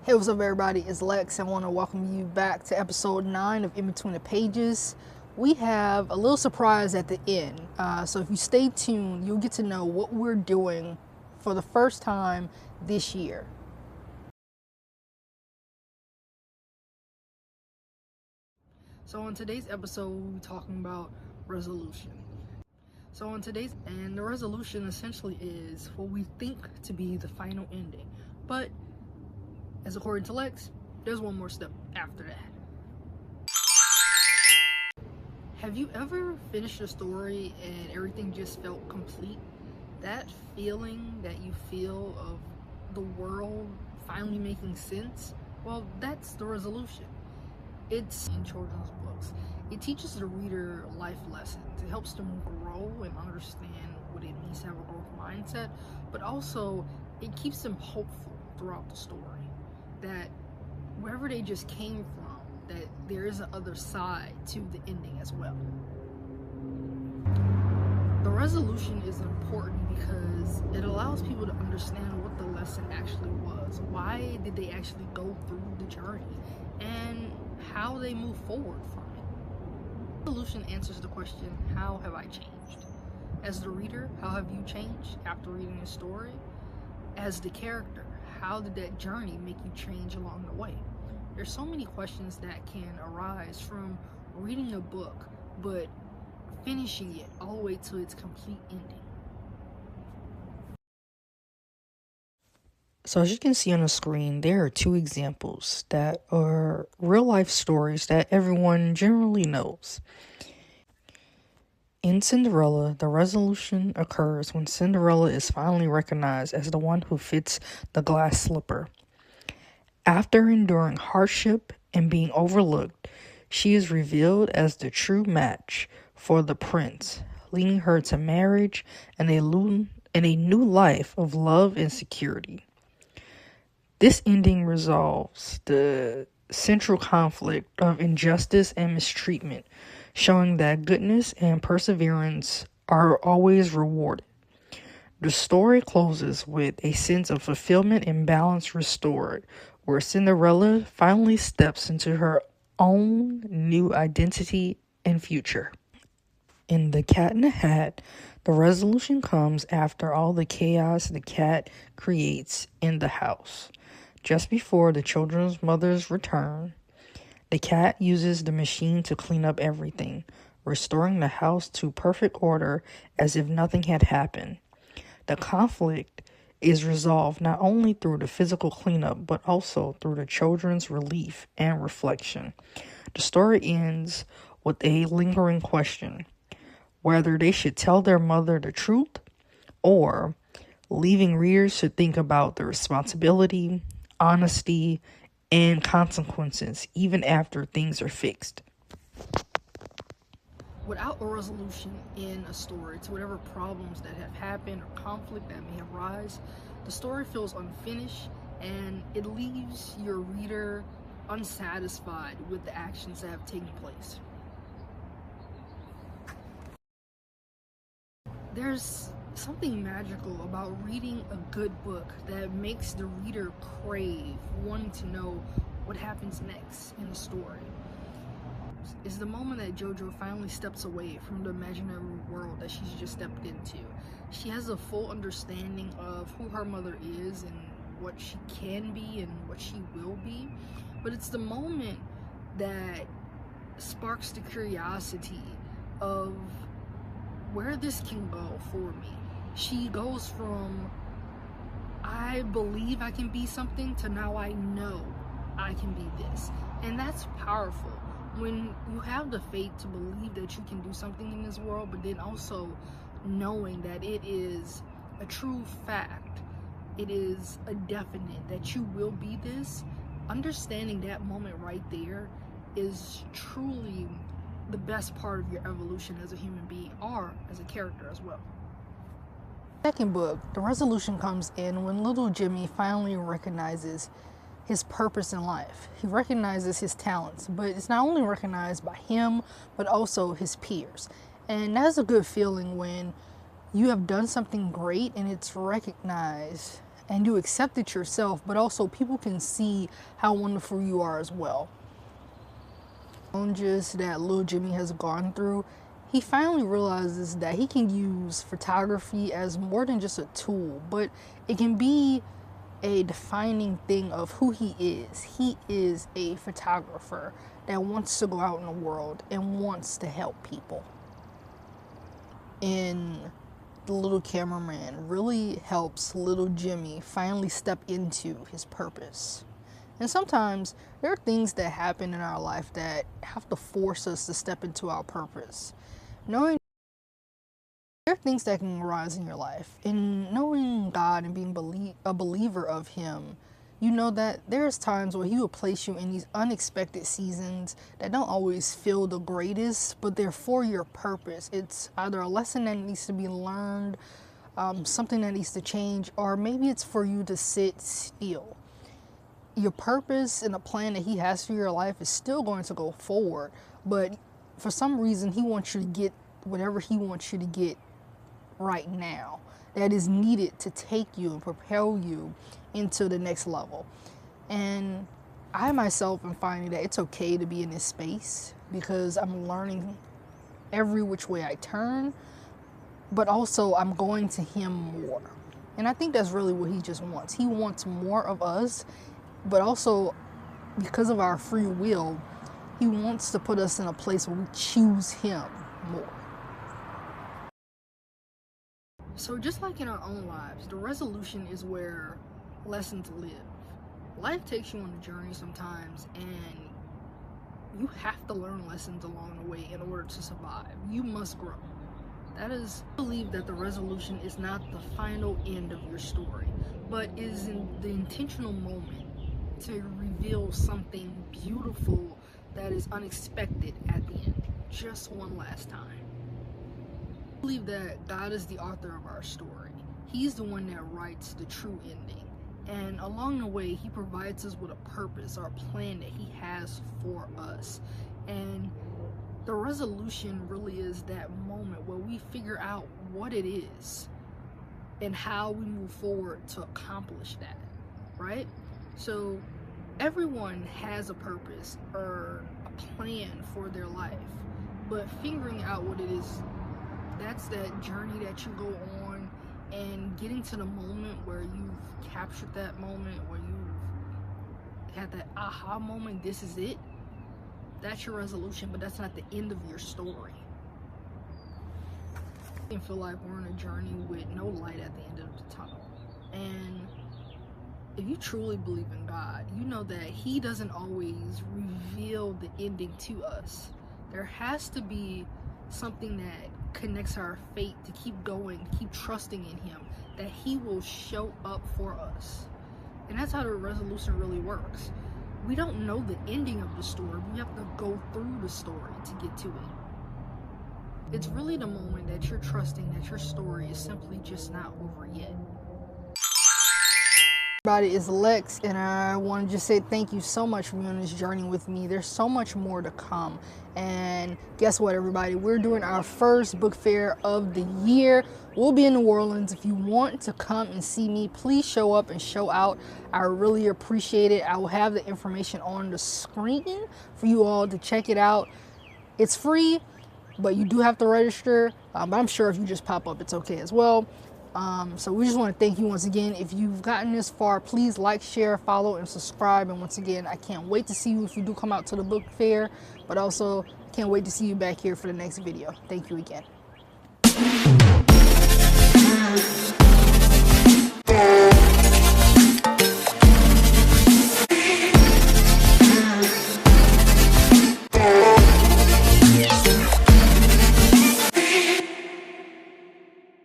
Hey, what's up everybody, it's Lex. I want to welcome you back to episode 9 of In Between the Pages. We have a little surprise at the end, so if you stay tuned, you'll get to know what we're doing for the first time this year. So on today's episode, we'll be talking about resolution. And the resolution essentially is what we think to be the final ending, but as according to Lex, there's one more step after that. Have you ever finished a story and everything just felt complete? That feeling that you feel of the world finally making sense? Well, that's the resolution. It's in children's books. It teaches the reader life lessons. It helps them grow and understand what it means to have a growth mindset, but also it keeps them hopeful throughout the story. That wherever they just came from, that there is an other side to the ending as well. The resolution is important because it allows people to understand what the lesson actually was. Why did they actually go through the journey? And how they move forward from it. Resolution answers the question, how have I changed? As the reader, how have you changed after reading a story? As the character, how did that journey make you change along the way? There's so many questions that can arise from reading a book, but finishing it all the way to its complete ending. So as you can see on the screen, there are two examples that are real life stories that everyone generally knows. In Cinderella, the resolution occurs when Cinderella is finally recognized as the one who fits the glass slipper. After enduring hardship and being overlooked, she is revealed as the true match for the prince, leading her to marriage and a new life of love and security. This ending resolves the central conflict of injustice and mistreatment, showing that goodness and perseverance are always rewarded. The story closes with a sense of fulfillment and balance restored, where Cinderella finally steps into her own new identity and future. In The Cat in the Hat, the resolution comes after all the chaos the cat creates in the house. Just before the children's mother's return, the cat uses the machine to clean up everything, restoring the house to perfect order as if nothing had happened. The conflict is resolved not only through the physical cleanup, but also through the children's relief and reflection. The story ends with a lingering question, whether they should tell their mother the truth, or leaving readers to think about the responsibility, honesty, and consequences even after things are fixed. Without a resolution in a story to whatever problems that have happened or conflict that may have arisen, the story feels unfinished and it leaves your reader unsatisfied with the actions that have taken place. There's something magical about reading a good book that makes the reader crave wanting to know what happens next in the story. Is the moment that JoJo finally steps away from the imaginary world that she's just stepped into. She has a full understanding of who her mother is and what she can be and what she will be, but it's the moment that sparks the curiosity of where this can go for me. She goes from, I believe I can be something, to now I know I can be this. And that's powerful. When you have the faith to believe that you can do something in this world, but then also knowing that it is a true fact, it is a definite that you will be this, understanding that moment right there is truly the best part of your evolution as a human being, or as a character as well. Second book, the resolution comes in when little Jimmy finally recognizes his purpose in life. He recognizes his talents, but it's not only recognized by him, but also his peers. And that's a good feeling when you have done something great and it's recognized and you accept it yourself, but also people can see how wonderful you are as well. Challenges that little Jimmy has gone through, he finally realizes that he can use photography as more than just a tool, but it can be a defining thing of who he is. He is a photographer that wants to go out in the world and wants to help people. And the little cameraman really helps little Jimmy finally step into his purpose. And sometimes there are things that happen in our life that have to force us to step into our purpose. Knowing there are things that can arise in your life, and knowing God and being a believer of Him, you know that there's times where He will place you in these unexpected seasons that don't always feel the greatest, but they're for your purpose. It's either a lesson that needs to be learned, something that needs to change, or maybe it's for you to sit still. Your purpose and the plan that He has for your life is still going to go forward, but for some reason He wants you to get whatever He wants you to get right now that is needed to take you and propel you into the next level. And I myself am finding that it's okay to be in this space because I'm learning every which way I turn, but also I'm going to Him more. And I think that's really what He just wants. He wants more of us, but also because of our free will, He wants to put us in a place where we choose Him more. So just like in our own lives, the resolution is where lessons live. Life takes you on a journey sometimes, and you have to learn lessons along the way in order to survive. You must grow. That is, I believe that the resolution is not the final end of your story, but is in the intentional moment to reveal something beautiful that is unexpected at the end, just one last time. I believe that God is the author of our story. He's the one that writes the true ending. And along the way, He provides us with a purpose or a plan that He has for us. And the resolution really is that moment where we figure out what it is and how we move forward to accomplish that, right? So everyone has a purpose or a plan for their life, but figuring out what it is, that's that journey that you go on, and getting to the moment where you've captured that moment, where you've had that aha moment, this is it. That's your resolution, but that's not the end of your story. I feel like we're on a journey with no light at the end of the tunnel. And if you truly believe in God, you know that He doesn't always reveal the ending to us. There has to be something that connects our fate to keep going, keep trusting in Him, that He will show up for us. And that's how the resolution really works. We don't know the ending of the story. We have to go through the story to get to it. It's really the moment that you're trusting that your story is simply just not over yet. Everybody, it's Lex, and I want to just say thank you so much for being on this journey with me. There's so much more to come. And guess what, everybody? We're doing our first book fair of the year. We'll be in New Orleans. If you want to come and see me, please show up and show out. I really appreciate it. I will have the information on the screen for you all to check it out. It's free, but you do have to register. But I'm sure if you just pop up, it's okay as well. So we just want to thank you once again. If you've gotten this far, please like, share, follow, and subscribe. And once again, I can't wait to see you if you do come out to the book fair, but also can't wait to see you back here for the next video. Thank you again.